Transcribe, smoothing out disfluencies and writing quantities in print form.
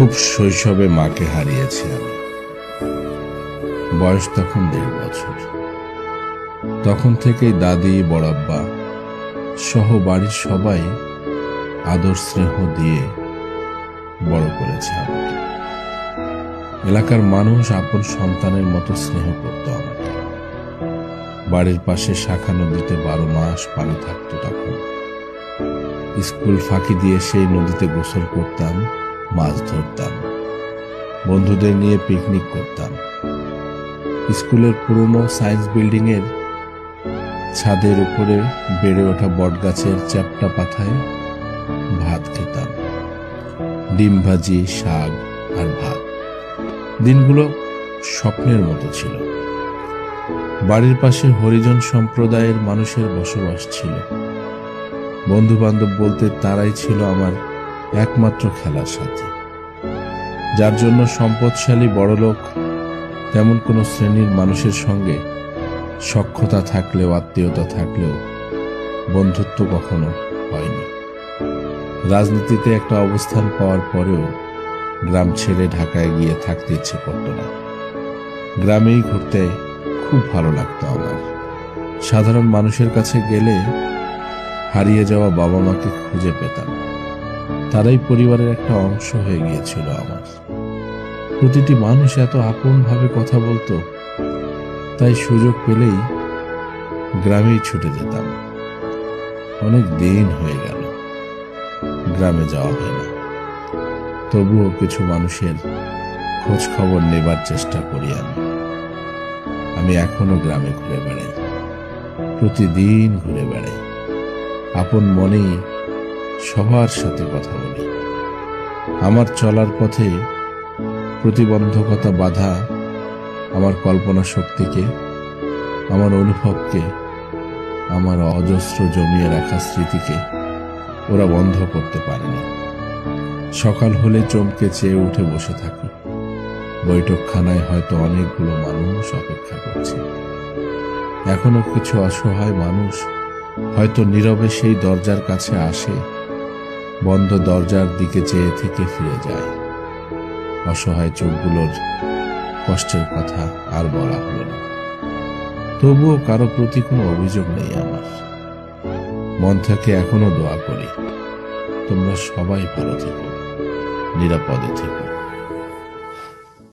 খুব শৈশবে মাকে হারিয়েছি আমি। বয়স তখন 1.5 বছর। তখন থেকেই দাদি, বড়াব্বা সহ বাড়ির সবাই আদর স্নেহ দিয়ে বড় করেছে আমাকে। এলাকার মানুষ আপন সন্তানের মতো স্নেহ করত আমাকে। বাড়ির পাশে শাখা নদীতে 12 মাস পানি থাকতো তখন। স্কুল ফাঁকি দিয়ে সেই নদীতে গোসল করতাম, মাছ ধরতাম, বন্ধুদের নিয়ে পিকনিক করতাম। স্কুলের পুরনো সায়েন্স বিল্ডিং এর ছাদের উপরে বেড়ে ওঠা বটগাছের চ্যাপ্টা পাতায় ভাত খেতাম। ডিম ভাজি, শাক আর ভাত। দিনগুলো স্বপ্নের মতো ছিল। বাড়ির পাশে হরিজন সম্প্রদায়ের মানুষের বসবাস ছিল। বন্ধু বান্ধব বলতে তারাই ছিল আমার একমাত্র খেলার সাথী, যার জন্য সম্পদশালী বড়লোক তেমন কোনো শ্রেণীর মানুষের সঙ্গে সখ্যতা থাকলেও, আত্মীয়তা থাকলেও বন্ধুত্ব কখনো হয়নি। রাজনীতিতে একটা অবস্থান পাওয়ার পরেও গ্রাম ছেড়ে ঢাকায় গিয়ে থাকতে ইচ্ছে করত না। গ্রামেই ঘুরতে খুব ভালো লাগতো আমার। সাধারণ মানুষের কাছে গেলে হারিয়ে যাওয়া বাবা মাকে খুঁজে পেতাম। তারাই পরিবারের একটা অংশ হয়ে গিয়েছিল আমার। প্রতিটি মানুষ এত আপন ভাবে কথা বলতো, তাই সুযোগ পেলেই গ্রামেই ছুটে যেতাম। অনেক দিন হয়ে গেল গ্রামে যাওয়া হয় না। তবুও কিছু মানুষের খোঁজ খবর নেবার চেষ্টা করি আমি এখনো গ্রামে ঘুরে বেড়াই, প্রতিদিন ঘুরে বেড়াই। আপন মনেই সবার সাথে কথা বলি। আমার চলার পথে প্রতিবন্ধকতা বাধা আমার কল্পনা শক্তিকে, আমার অনুভবকে, আমার অজস্র জমিয়ে রাখা স্মৃতিকে ওরা বন্ধ করতে পারেনি। সকাল হলে চমকে চেয়ে উঠে বসে থাকি। বৈঠকখানায় হয়তো অনেকগুলো মানুষ অপেক্ষা করছে। এখনো কিছু অসহায় মানুষ হয়তো নীরবে সেই দরজার কাছে আসে, বন্ধ দরজার দিকে চেয়ে থেকে ফিরে যায়। অসহায় চোখগুলোর কষ্টের কথা আর বলা হলো না। তবুও কারো প্রতি কোনো অভিযোগ নেই আমার। মন থেকে এখনো দোয়া করি, তোমরা সবাই ভালো থেকো, নিরাপদে থেকো।